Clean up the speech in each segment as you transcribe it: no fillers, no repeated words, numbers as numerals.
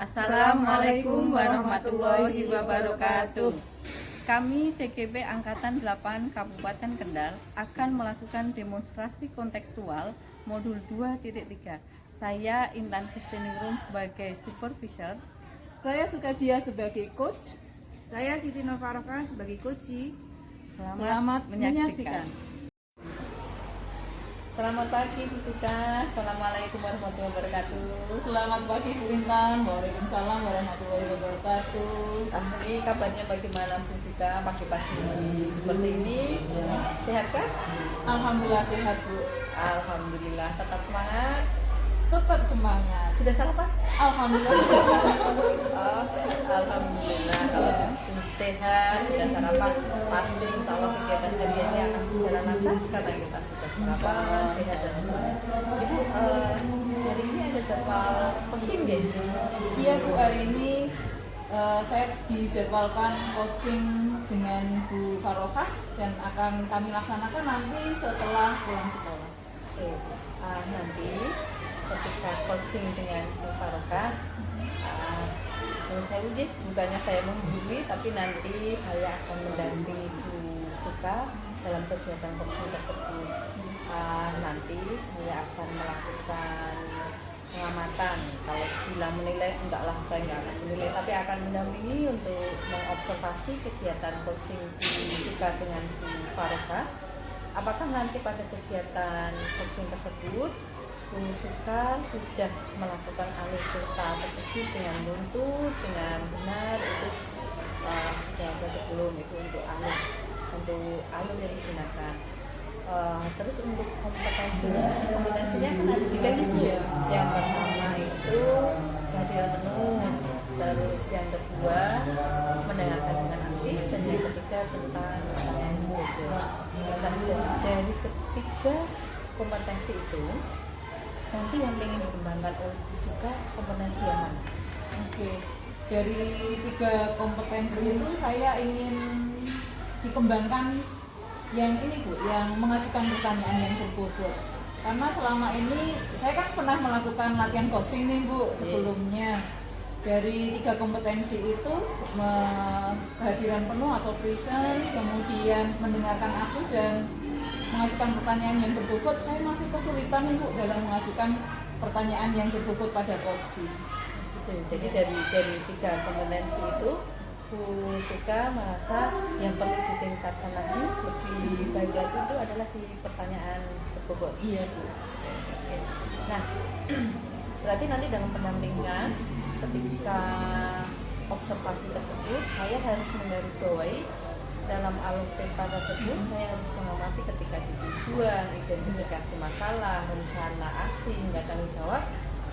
Assalamualaikum warahmatullahi wabarakatuh. Kami CGP Angkatan 8 Kabupaten Kendal akan melakukan demonstrasi kontekstual modul 2.3. Saya Intan Kristiningrum sebagai supervisor. Saya Sukajia sebagai coach. Saya Siti Novaroka sebagai coach. Selamat menyaksikan. Selamat pagi Bu Sita. Assalamualaikum warahmatullahi wabarakatuh. Selamat pagi Bu Intan. Waalaikumsalam warahmatullahi wabarakatuh. Ini kabarnya bagaimana Bu Sita pagi-pagi seperti ini? Sehat kan? Alhamdulillah sehat Bu. Alhamdulillah. Tetap semangat. Tetap semangat. Sudah sarapan? Alhamdulillah sudah. Oh, alhamdulillah. Kalau sehat, sudah sarapan, pasti insya Allah kegiatan hariannya akan berjalan lancar karena kita sudah sarapan, sehat dan semangat. Ibu, hari ini ada jadwal coaching ya? Iya Bu, hari ini saya dijadwalkan coaching dengan Bu Farokah dan akan kami laksanakan nanti setelah pulang sekolah. Oke, nanti ketika coaching dengan Bu Farokah, saya uji, bukannya saya menghubungi, tapi nanti saya akan mendampingi Bu Suka dalam kegiatan coaching tersebut. Nanti saya akan melakukan pengamatan. Kalau bila menilai, enggak lah, saya enggak akan menilai, tapi akan mendampingi untuk mengobservasi kegiatan coaching Bu Suka dengan Bu Farokah. Apakah nanti pada kegiatan coaching tersebut Bu Suka sudah melakukan alur cerita tersebut dengan luntur, dengan benar, itu sudah ada sebelum itu untuk alur yang digunakan. Terus untuk kompetensinya kan ada 3 gitu ya. Yang pertama itu jadwal penuh, terus yang kedua mendengarkan dengan aktif, dan yang ketiga tentang dari ketiga kompetensi itu nanti yang ingin dikembangkan oleh Bu Suka kompetensi yang mana? Oke, dari 3 kompetensi itu saya ingin dikembangkan yang ini Bu, yang mengajukan pertanyaan yang berbobot. Karena selama ini saya kan pernah melakukan latihan coaching nih Bu sebelumnya. Dari 3 kompetensi itu, kehadiran penuh atau presence, kemudian mendengarkan aktif dan mengajukan pertanyaan yang berbobot, saya masih kesulitan nih Bu dalam mengajukan pertanyaan yang berbobot pada coaching. Jadi dari 3 kompetensi itu Bu Suka merasa yang perlu ditingkatkan lagi, lebih baik lagi itu adalah di pertanyaan berbobot. Iya Bu. Nah, berarti nanti dalam pendampingan ketika observasi tersebut saya harus menggarisbawahi dalam alur cerita tersebut, saya harus mengamati ketika di tujuan, identifikasi masalah, rencana aksi hingga tanggung jawab.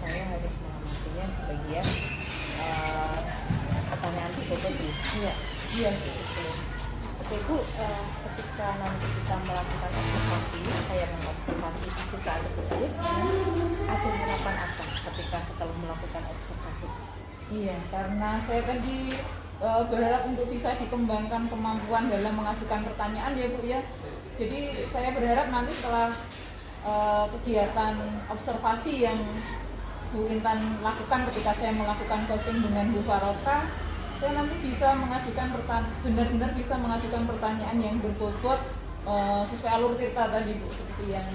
Saya harus mengamatinya di bagian pertanyaan berbobot. Iya gitu. Oke Bu, ketika nanti kita melakukan observasi, saya mengobservasi Bu Suka tersebut, ada harapan apa ketika setelah melakukan observasi? Iya, karena saya tadi berharap untuk bisa dikembangkan kemampuan dalam mengajukan pertanyaan ya Bu ya. Jadi saya berharap nanti setelah kegiatan observasi yang Bu Intan lakukan ketika saya melakukan coaching dengan Bu Farokah, saya nanti bisa mengajukan benar-benar bisa mengajukan pertanyaan yang berbobot sesuai alur cerita tadi Bu, seperti yang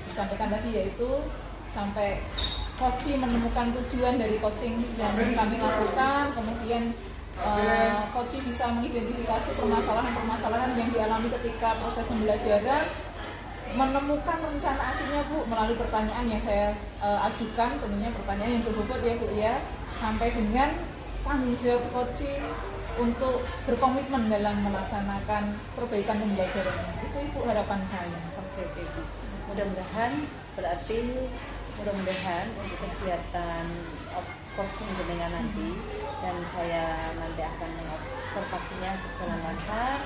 disampaikan tadi, yaitu sampai coaching menemukan tujuan dari coaching yang kami lakukan, kemudian coaching bisa mengidentifikasi permasalahan-permasalahan yang dialami ketika proses pembelajaran, menemukan rencana aksinya Bu melalui pertanyaan yang saya ajukan, tentunya pertanyaan yang berbobot ya Bu ya, sampai dengan tanggung jawab coaching untuk berkomitmen dalam melaksanakan perbaikan pembelajarannya. Itu Ibu harapan saya. Oke Bu. Mudah-mudahan untuk kegiatan coaching dengan nanti, dan saya nanti akan mengobservasinya berjalan lancar.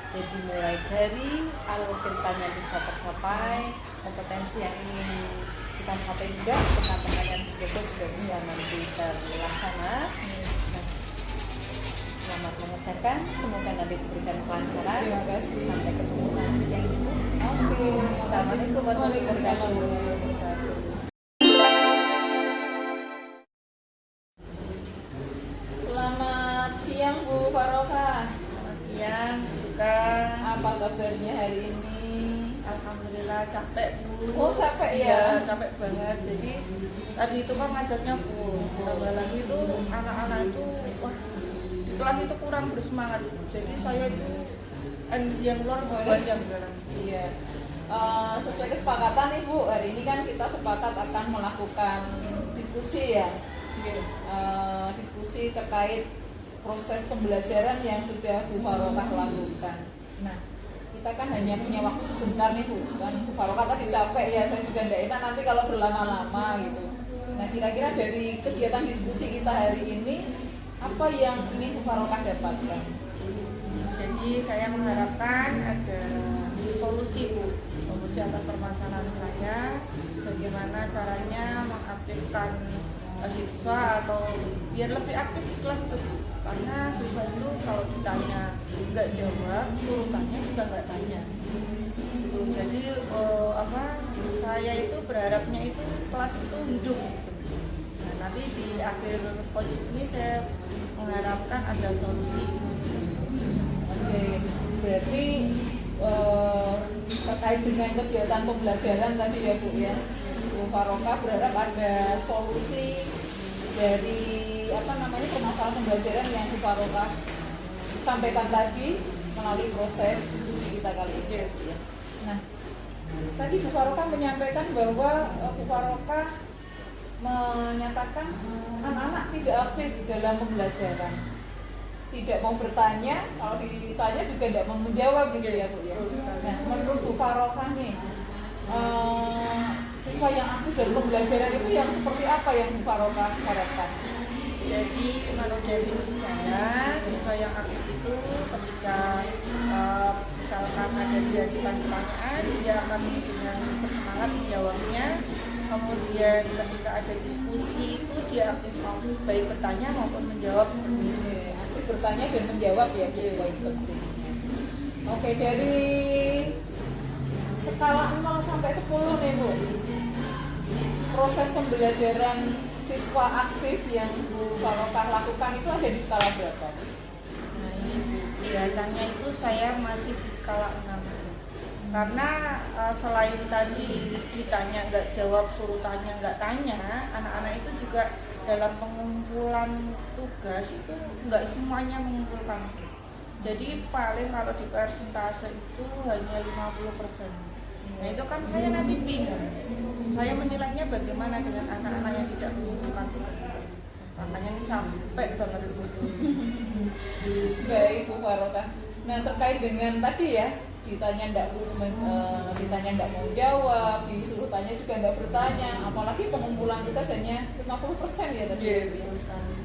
Jadi mulai dari alur ceritanya bisa tercapai, kompetensi yang ingin kita capai juga, pertanyaan berbobot juga bisa nanti terlaksana. Selamat mengerjakan, semoga nanti diberikan kelancaran. Terima kasih. Sampai ketemu nanti yang Ibu. Oke. Assalamualaikum warahmatullahi wabarakatuh. kabarnya hari ini? Alhamdulillah capek Bu. Oh, capek ya? Iya, capek banget. Jadi tadi itu kan ngajaknya full. Tambah lagi itu anak-anak itu wah di kelas itu kurang bersemangat. Jadi saya itu energi yang luar biasa. Iya. Sesuai kesepakatan nih Bu, hari ini kan kita sepakat akan melakukan diskusi ya. Diskusi terkait proses pembelajaran yang sudah Bu Farokah lakukan. Nah, kita kan hanya punya waktu sebentar nih Bu, kan Bu Farokah tadi capek ya, saya juga tidak enak nanti kalau berlama-lama gitu. Nah, kira-kira dari kegiatan diskusi kita hari ini, apa yang ingin Bu Farokah dapatkan? Jadi saya mengharapkan ada solusi Bu, solusi atas permasalahan saya, bagaimana caranya mengaktifkan siswa atau biar lebih aktif di kelas itu Bu. Karena siswa itu kalau ditanya nggak jawab, suruh tanya juga nggak tanya. Gitu. Jadi saya itu berharapnya itu kelas itu hidup. Nah, nanti di akhir project ini saya mengharapkan ada solusi. Oke, berarti terkait dengan kegiatan pembelajaran tadi ya Bu ya, Bu Farokah berharap ada solusi dari permasalahan pembelajaran yang Bu Farokah sampaikan tadi melalui proses diskusi kita kali ini ya. Nah, tadi Bu Farokah menyampaikan bahwa Bu Farokah menyatakan anak-anak tidak aktif dalam pembelajaran, tidak mau bertanya, kalau ditanya juga tidak mau menjawab gitu ya Bu ya. Nah, menurut Bu Farokah nih, siswa yang aktif dalam pembelajaran itu yang seperti apa yang Bu Farokah harapkan? Jadi menurut definisi saya, siswa yang aktif itu ketika misalkan ada diajukan pertanyaan, dia akan dengan bersemangat menjawabnya. Kemudian ketika ada diskusi itu dia aktif baik bertanya maupun menjawab. Aktif bertanya dan menjawab ya Bu, baik pentingnya. Oke, dari skala 0 sampai 10 nih Bu, proses pembelajaran siswa aktif yang Bu Farokah lakukan itu ada di skala berapa? Nah ini kelihatannya itu saya masih di skala 6. Karena selain tadi ditanya nggak jawab, suruh tanya nggak tanya, anak-anak itu juga dalam pengumpulan tugas itu nggak semuanya mengumpulkan. Jadi paling kalau di persentase itu hanya 50%. Nah itu kan saya nanti bingung. Saya menilainya bagaimana dengan anak-anak yang tidak mengumpulkan tugas. Makanya capek banget itu. Baik Bu Farokah. Nah, terkait dengan tadi ya, ditanya ndak mau jawab, disuruh tanya juga ndak bertanya, apalagi pengumpulan tugas hanya 50% ya tadi.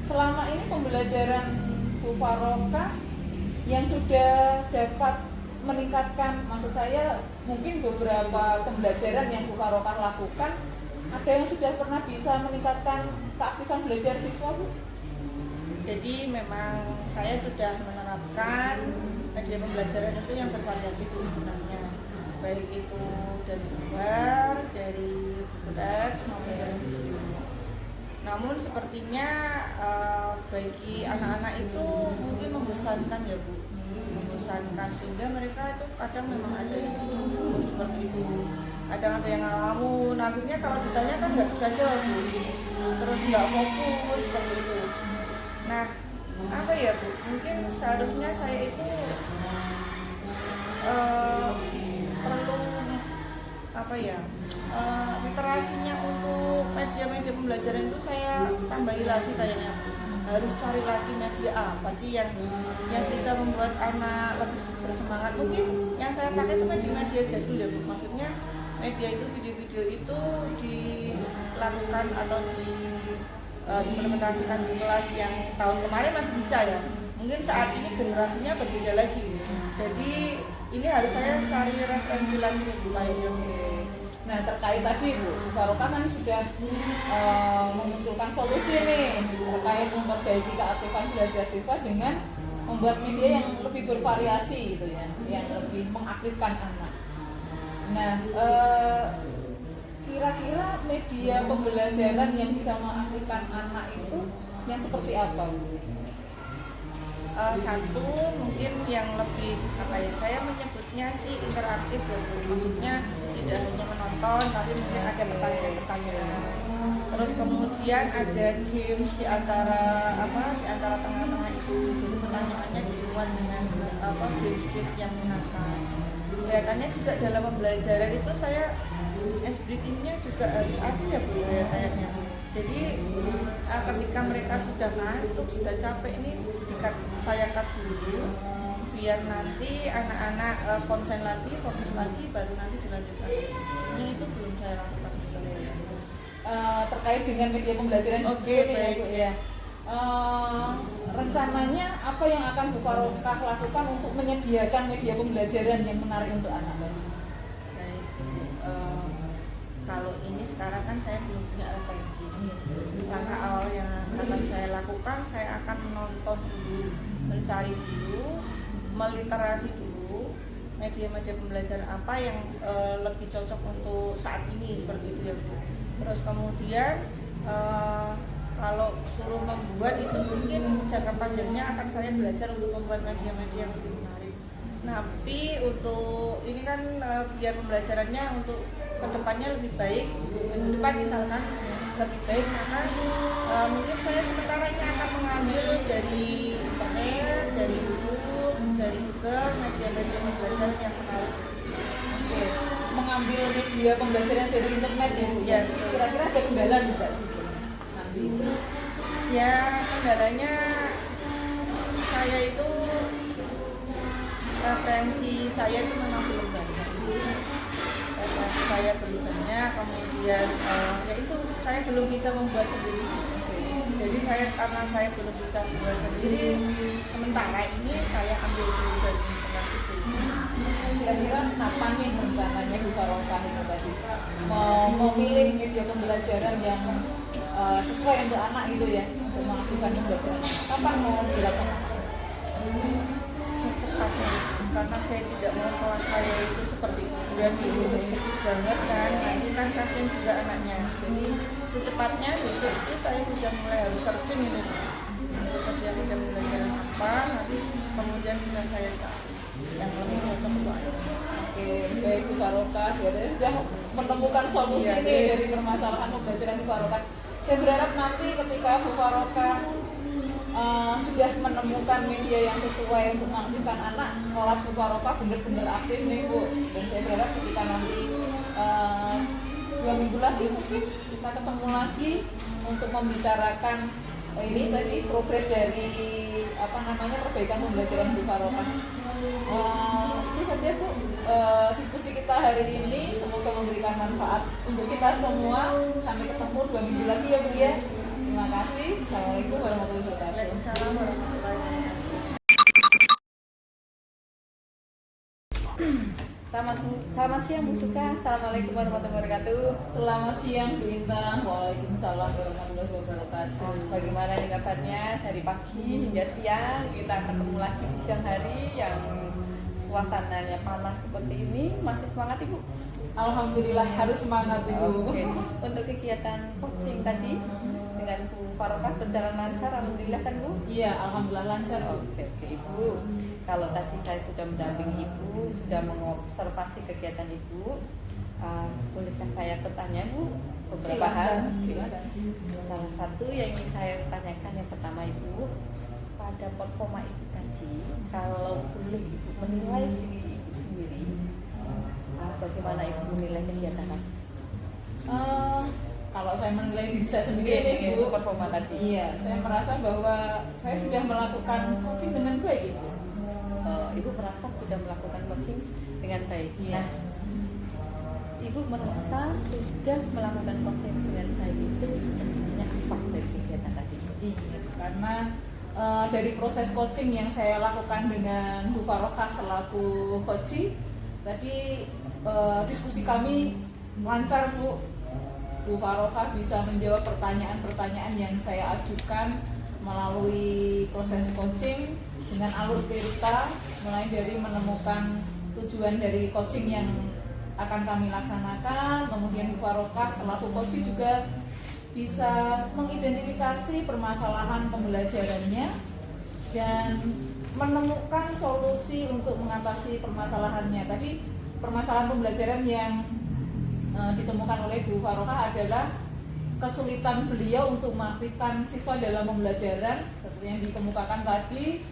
Selama ini pembelajaran Bu Farokah yang sudah dapat meningkatkan, maksud saya mungkin beberapa pembelajaran yang Bu Farokah lakukan, ada yang sudah pernah bisa meningkatkan keaktifan belajar siswa Bu? Jadi memang saya sudah menerapkan media pembelajaran itu yang bervariasi Bu sebenarnya, baik itu dari luar, dari buku teks maupun dari video. Namun sepertinya bagi anak-anak itu mungkin membosankan ya Bu, membosankan sehingga mereka itu kadang memang ada yang seperti itu, kadang ada yang ngalamun, akhirnya kalau ditanya kan nggak bisa jawab Bu, terus nggak fokus seperti itu. Nah apa ya Bu, mungkin seharusnya saya itu perlu literasinya untuk media-media pembelajaran itu saya tambahi lagi kayaknya. Harus cari lagi media apa sih yang bisa membuat anak lebih bersemangat. Mungkin yang saya pakai itu media jadul ya Bu, maksudnya media itu video-video itu dilakukan atau diimplementasikan di kelas yang tahun kemarin masih bisa ya. Mungkin saat ini generasinya berbeda lagi. Jadi ini harus saya cari referensi lagi nih Bu kayaknya. Nah, terkait tadi Bu Farokah kan sudah memunculkan solusi nih terkait memperbaiki keaktifan belajar siswa dengan membuat media yang lebih bervariasi gitu ya, yang lebih mengaktifkan anak. Nah, kira-kira media pembelajaran yang bisa mengaktifkan anak itu yang seperti apa Bu? Satu mungkin yang lebih saya menyebut bentuknya sih interaktif ya Bu. Maksudnya tidak hanya menonton tapi mungkin ada pertanyaan-pertanyaan. Terus kemudian ada games di antara tengah-tengah itu. Jadi pertanyaannya dibuat dengan games yang menyenangkan. Kelihatannya juga dalam pembelajaran itu saya breathing-nya juga harus ada ya Bu ya kayaknya. Jadi ketika mereka sudah ngantuk, sudah capek ini saya cut dulu biar nanti anak-anak konsen lagi, fokus lagi, baru nanti dilanjutkan. Yang itu belum saya lakukan juga. Terkait dengan media pembelajaran Oke, ini baik. ya Bu ya. Rencananya apa yang akan Bu Farokah lakukan untuk menyediakan media pembelajaran yang menarik untuk anak? Baik, kalau ini sekarang kan saya belum punya referensi. Langkah awal yang akan saya lakukan, saya akan menonton dulu, mencari dulu, meliterasi dulu media-media pembelajaran apa yang lebih cocok untuk saat ini seperti itu ya Bu. Terus kemudian kalau suruh membuat itu mungkin jangka panjangnya akan saya belajar untuk membuat media-media yang lebih menarik. Tapi untuk ini kan biar pembelajarannya untuk kedepannya lebih baik, minggu depan misalkan lebih baik, maka mungkin saya sementara ini akan mengambil dari internet, dari YouTube, dari Google, media-media pembelajaran yang menarik. Oke, mengambil media pembelajaran dari internet ya Bu. Ya. Kira-kira ada kendala juga sih Bu? Nanti. Ya kendalanya saya itu referensi saya itu memang belum banyak. Referensi saya belum banyak, kemudian ya itu saya belum bisa membuat sendiri. Jadi karena saya belum bisa membuat sendiri, sementara ini saya ambil dulu dari internet itu. Kira-kira kapan nih rencananya Bu Farokah ini tadi memilih media pembelajaran yang sesuai untuk anak itu ya, untuk melakukan pembelajaran? Kapan mau dilaksanakan? Secepatnya, karena saya tidak mau kelas saya itu seperti kuburan itu sepi banget kan. Nah, ini kan kasihan juga anaknya. Jadi secepatnya besok itu saya sudah mulai harus searching ini media pembelajaran apa, nanti kemudian bisa saya cari yang lebih cocok untuk anak. Oke, baik Bu Farokah, jadi sudah menemukan solusi Iya, nih iya. dari permasalahan pembelajaran Bu Farokah. Saya berharap nanti ketika Bu Farokah sudah menemukan media yang sesuai untuk mengaktifkan anak, kelas Bu Farokah benar-benar aktif nih Bu. Dan saya berharap ketika nanti 2 minggu lagi mungkin kita ketemu lagi untuk membicarakan ini tadi progres dari perbaikan pembelajaran Bu Farokah. Itu saja Bu diskusi kita hari ini, semoga memberikan manfaat untuk kita semua. Sampai ketemu 2 minggu lagi ya Bu ya. Terima kasih. Assalamualaikum warahmatullahi wabarakatuh. Waalaikumsalam warahmatullahi wabarakatuh. Selamat siang Bu Suka. Assalamualaikum warahmatullahi wabarakatuh. Selamat siang Bu Intan. Waalaikumsalam warahmatullahi wabarakatuh. Bagaimana nih kabarnya dari pagi hingga siang? Kita ketemu lagi di siang hari yang suasananya panas seperti ini. Masih semangat Ibu? Alhamdulillah harus semangat Ibu. Oke. Untuk kegiatan coaching tadi dengan Bu Farokah berjalan lancar, alhamdulillah kan Bu? Iya, alhamdulillah lancar Bu. Oke Ibu. Kalau tadi saya sudah mendampingi Ibu, sudah mengobservasi kegiatan Ibu, bolehkah saya bertanya Bu beberapa hal? Silakan. Salah satu yang ingin saya tanyakan yang pertama Ibu, pada performa Ibu tadi, kalau boleh Ibu menilai diri Ibu sendiri, bagaimana Ibu menilai kegiatan tadi? Kalau saya menilai diri saya sendiri nih Bu, performa tadi. iya, saya merasa bahwa saya sudah melakukan coaching dengan baik Ibu. Ibu merasa sudah melakukan coaching dengan baik. Iya. Nah, Ibu merasa sudah melakukan coaching dengan baik itu maksudnya apa dari kegiatan tadi? Iya, karena dari proses coaching yang saya lakukan dengan Bu Farokah selaku coaching tadi, diskusi kami lancar Bu. Bu Farokah bisa menjawab pertanyaan-pertanyaan yang saya ajukan melalui proses coaching dengan alur cerita, mulai dari menemukan tujuan dari coaching yang akan kami laksanakan. Kemudian Bu Farokah selaku coaching juga bisa mengidentifikasi permasalahan pembelajarannya dan menemukan solusi untuk mengatasi permasalahannya. Tadi permasalahan pembelajaran yang ditemukan oleh Bu Faroka adalah kesulitan beliau untuk mengaktifkan siswa dalam pembelajaran seperti yang dikemukakan tadi.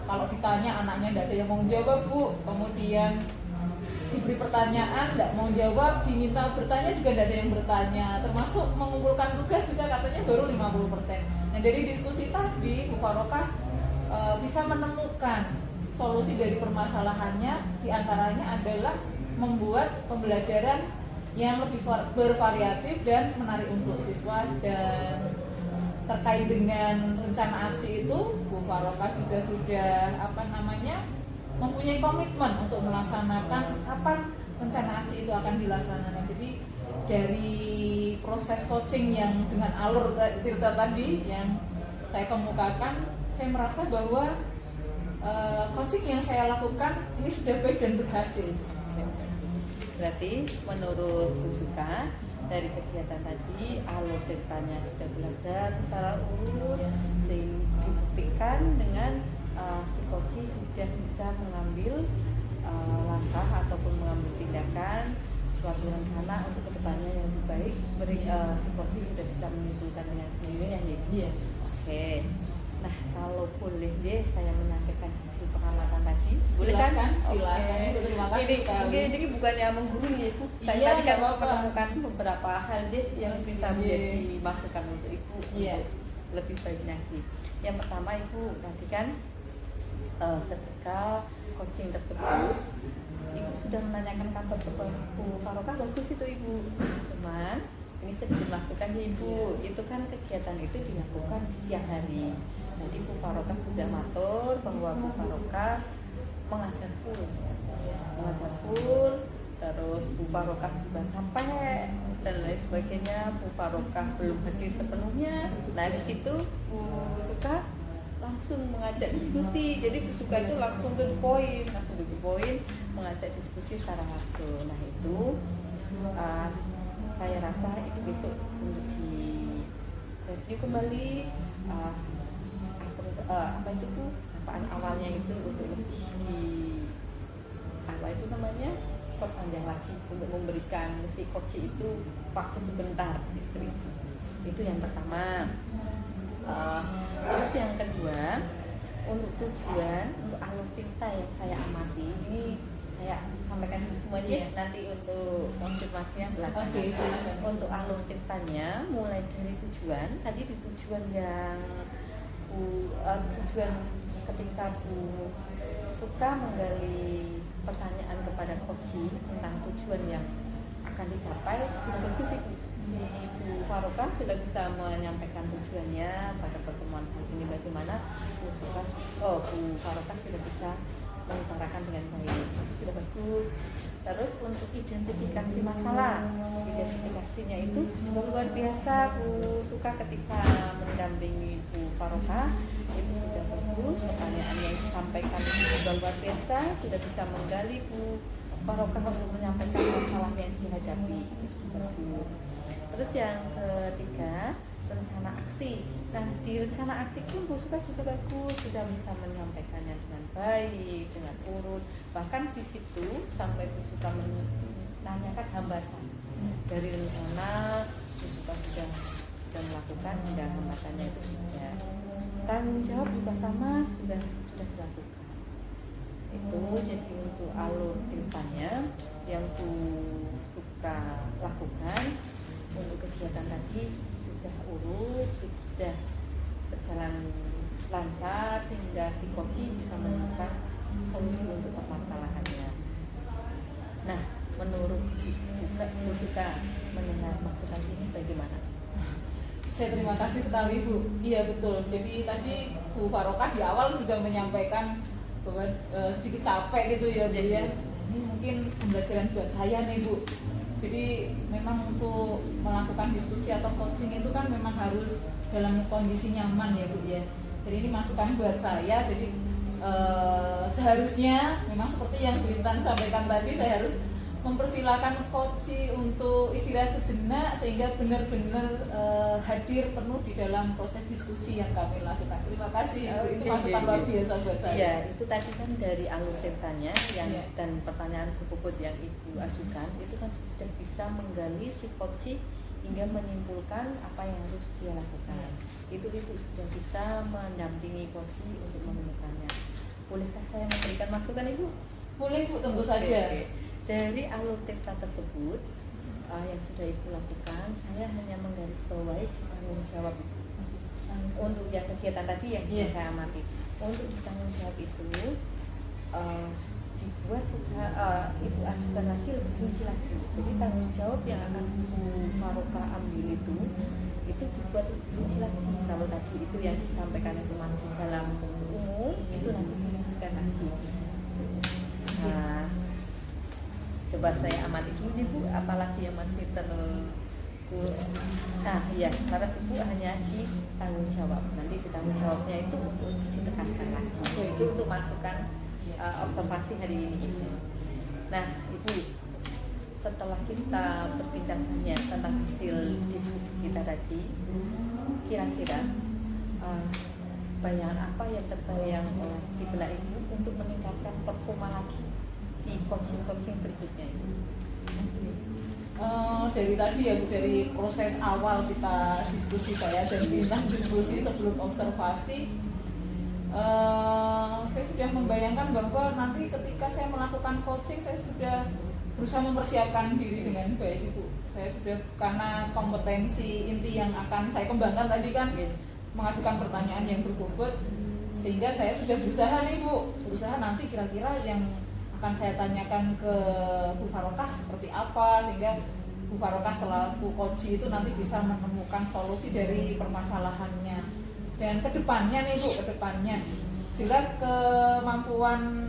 Kalau ditanya anaknya tidak ada yang mau jawab Bu, kemudian diberi pertanyaan tidak mau jawab, diminta bertanya juga tidak ada yang bertanya, termasuk mengumpulkan tugas juga katanya baru 50%. Nah dari diskusi tadi Bu Faroka bisa menemukan solusi dari permasalahannya, diantaranya adalah membuat pembelajaran yang lebih bervariatif dan menarik untuk siswa. Dan terkait dengan rencana aksi itu Bu Faroka juga sudah mempunyai komitmen untuk melaksanakan kapan rencana aksi itu akan dilaksanakan. Jadi dari proses coaching yang dengan alur Tirta tadi yang saya kemukakan, saya merasa bahwa coaching yang saya lakukan ini sudah baik dan berhasil. Berarti menurut Bu Suka, dari kegiatan tadi alur ceritanya sudah belajar secara urut, sehingga dibuktikan dengan si coach sudah bisa mengambil langkah ataupun mengambil tindakan suatu rencana untuk kedepannya yang lebih baik. Si coach sudah bisa menyimpulkan dengan sendirinya ya. Iya. Oke. Nah kalau boleh deh saya menyampaikan hasil pengamatan tadi. Boleh kan? Silakan. Silakan. Oke. Terima kasih sekali. Ini bukannya menggurui ya Bu. Saya Iya, tadi kan nggak apa-apa. menemukan beberapa hal deh yang bisa menjadi masukan untuk Ibu Iya. untuk lebih baik lagi. Yang pertama Ibu tadi kan ketika coaching tersebut Ibu sudah menanyakan kabar ke Bu Faroka, bagus itu Ibu. Cuman ini sedikit masukan ya Ibu, itu kan kegiatan itu dilakukan di siang hari. Jadi Bu Faroka sudah matur bahwa Bu Faroka mengajar full, terus Bu Faroka sudah sampai dan lain sebagainya. Bu Faroka belum hadir sepenuhnya. Nah di situ Bu Suka langsung mengajak diskusi. Jadi Bu Suka itu langsung to the point, mengajak diskusi secara langsung. Nah itu saya rasa itu besok untuk di review kembali apa itu Bu, sapaan awalnya itu untuk lebih perpanjang lagi untuk memberikan si coach itu waktu sebentar gitu. Itu yang pertama. Terus yang kedua, untuk tujuan, untuk alur tinta yang saya amati, ini saya sampaikan semuanya nanti untuk konfirmasinya belakangan. Oke, silakan. Untuk alur tintanya, mulai dari tujuan, tadi di tujuan yang tujuan ketika Bu Suka menggali pertanyaan kepada coach tentang tujuan yang akan dicapai, sudah bagus sih Bu Faroka sudah bisa menyampaikan tujuannya pada pertemuan kali ini, bagaimana Bu Faroka sudah bisa mengutarakan dengan baik, sudah bagus. Terus untuk identifikasi masalah, identifikasinya itu juga luar biasa Bu Suka ketika mendampingi Bu Faroka, itu sudah bagus. Pertanyaan yang disampaikan itu juga luar biasa, sudah bisa menggali Bu Faroka untuk menyampaikan masalah yang dihadapi, itu sudah bagus. Terus yang ketiga, rencana aksi. Nah di rencana aksi pun Bu Suka sudah bagus, sudah bisa menyampaikannya dengan baik, dengan urut. Bahkan di situ sampai Bu Suka menanyakan hambatan dari rencana. Bu Suka sudah melakukan, dan hambatannya itu sudah. Tanggung jawab juga sama, sudah dilakukan. Itu jadi untuk alur tintanya yang Bu Suka lakukan. Untuk kegiatan tadi sudah urut, sudah berjalan lancar hingga si coach bisa menemukan solusi untuk permasalahannya. Nah, menurut Bu Suka mendengar masukan ini bagaimana? Saya terima kasih sekali Bu. Iya betul. Jadi tadi Bu Faroka di awal juga menyampaikan bahwa sedikit capek gitu ya Bu ya. Ini mungkin pembelajaran buat saya nih Bu. Jadi memang untuk melakukan diskusi atau coaching itu kan memang harus dalam kondisi nyaman ya Bu ya. Jadi ini masukan buat saya. Jadi seharusnya memang seperti yang Bu Intan sampaikan tadi, saya harus mempersilahkan coach untuk istirahat sejenak sehingga benar-benar hadir penuh di dalam proses diskusi yang kami lakukan. Terima kasih, Ibu. Itu masukan luar biasa buat saya. Iya, itu tadi kan dari alur ceritanya yang Iya. dan pertanyaan bobot yang Ibu ajukan itu kan sudah bisa menggali si coach hingga menyimpulkan apa yang harus dia lakukan. Itu Ibu sudah bisa mendampingi coach untuk menemukannya. Bolehkah saya memberikan masukan Ibu? Boleh, Bu, tentu Oke, saja. oke. Dari alur cerita tersebut yang sudah Ibu lakukan, saya hanya menggarisbawahi tanggung jawab Ibu. Untuk yang kegiatan tadi yang saya amati, untuk tanggung jawab itu dibuat secara Ibu ajukan lagi lebih rinci lagi. Jadi tanggung jawab yang akan Ibu Faroka ambil itu dibuat lebih rinci lagi. Kalau tadi itu yang disampaikan itu masih dalam umum, itu nanti dirincikan lagi. Nah, coba saya amati dulu nih Bu, apalagi yang masih iya, karena Ibu hanya di tanggung jawab. Nanti di tanggung jawabnya itu untuk ditekankan lagi. Itu untuk masukan observasi hari ini Ibu. Nah, Ibu, setelah kita berbincang banyak tentang hasil diskusi kita tadi, kira-kira bayangan apa yang terbayang oleh di benak Ibu untuk meningkatkan performa lagi di coaching berikutnya ini? Dari tadi ya Bu, dari proses awal kita diskusi saya dan bintang diskusi sebelum observasi, saya sudah membayangkan bahwa nanti ketika saya melakukan coaching saya sudah berusaha mempersiapkan diri dengan baik Ibu. Saya sudah, karena kompetensi inti yang akan saya kembangkan tadi kan mengajukan pertanyaan yang berbobot, sehingga saya sudah berusaha nih Bu, berusaha nanti kira-kira yang akan saya tanyakan ke Bu Farokah seperti apa, sehingga Bu Farokah selaku coach itu nanti bisa menemukan solusi dari permasalahannya. Dan kedepannya nih Bu, kedepannya jelas kemampuan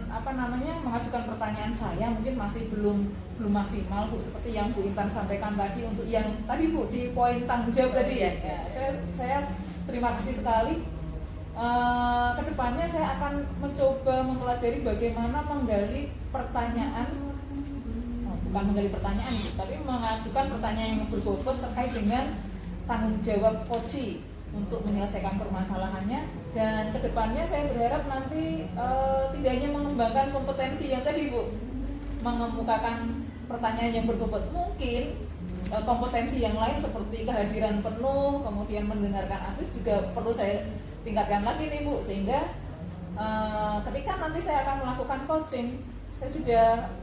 mengajukan pertanyaan saya mungkin masih belum maksimal Bu, seperti yang Bu Intan sampaikan tadi untuk yang tadi Bu di poin tanggung jawab tadi. Ya, saya terima kasih sekali. Kedepannya saya akan mencoba mempelajari bagaimana menggali pertanyaan, bukan menggali pertanyaan, tapi mengajukan pertanyaan yang berbobot terkait dengan tanggung jawab coach untuk menyelesaikan permasalahannya. Dan kedepannya saya berharap nanti tidak hanya mengembangkan kompetensi yang tadi Bu, mengemukakan pertanyaan yang berbobot, mungkin kompetensi yang lain seperti kehadiran penuh, kemudian mendengarkan atlet juga perlu saya tingkatkan lagi nih Bu, sehingga ketika nanti saya akan melakukan coaching, saya sudah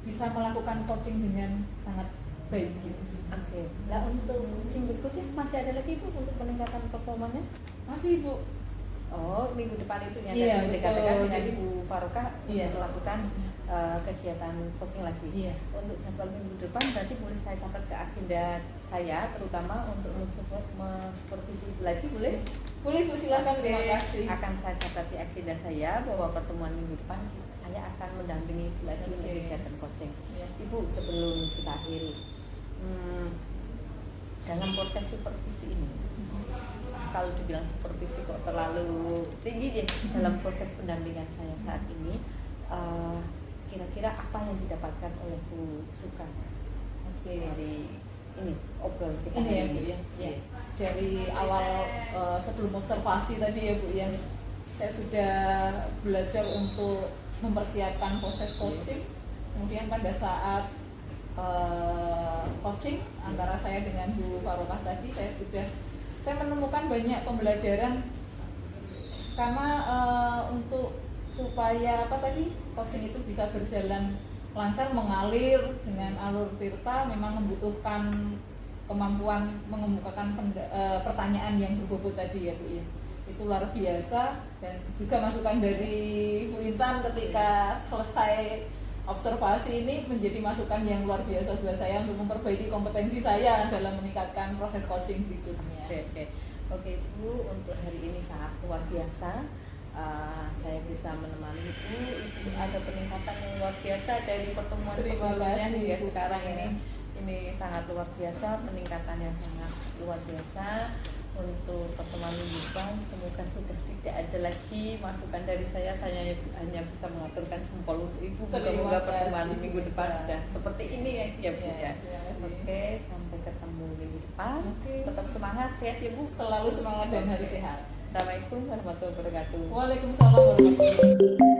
bisa melakukan coaching dengan sangat baik gitu. Oke. Nah, untuk musim berikutnya masih ada lagi Bu untuk peningkatan performanya? Masih Bu. Oh, minggu depan itu yang Iya, tadi dikatakan dengan jadi Bu Farokah iya, untuk melakukan kegiatan coaching lagi. Iya. Untuk jadwal minggu depan berarti boleh saya catat ke agenda saya, terutama untuk mensupervisi lagi, boleh? Boleh Bu, silakan. Terima Oke, kasih. akan saya catat di agenda saya bahwa pertemuan minggu depan saya akan mendampingi Ibu lagi untuk kegiatan coaching. Iya. Ibu, sebelum kita akhiri, dalam proses supervisi ini, kalau dibilang supervisi kok terlalu tinggi deh dalam proses pendampingan saya saat ini, kira-kira apa yang didapatkan oleh Bu Suka dari ini obrolan kita Ini ya hari Bu ya. Ya. Dari awal sebelum observasi tadi ya Bu ya, saya sudah belajar untuk mempersiapkan proses coaching. Kemudian pada saat coaching antara saya dengan Bu Farokah tadi, saya menemukan banyak pembelajaran, karena untuk supaya coaching itu bisa berjalan lancar, mengalir dengan alur tirta, memang membutuhkan kemampuan mengemukakan pertanyaan yang berbobot tadi ya Bu ya. Itu luar biasa, dan juga masukan dari Bu Intan ketika selesai observasi ini menjadi masukan yang luar biasa buat saya untuk memperbaiki kompetensi saya dalam meningkatkan proses coaching berikutnya. Oke Bu, untuk hari ini sangat luar biasa. Saya bisa menemani Ibu ada peningkatan yang luar biasa dari pertemuan Terima sebelumnya kasih, hingga Bu. sekarang ini. ini sangat luar biasa, peningkatan yang sangat luar biasa untuk pertemuan minggu depan. Semoga sudah tidak ada lagi masukan dari saya hanya bisa mengaturkan jempol untuk ibu. Semoga pertemuan minggu depan sudah seperti ini ya Bu ya. Oke, sampai ketemu minggu depan. Tetap semangat, sehat ya Bu. Selalu semangat dan harus sehat. Assalamualaikum warahmatullahi wabarakatuh. Waalaikumsalam warahmatullahi wabarakatuh.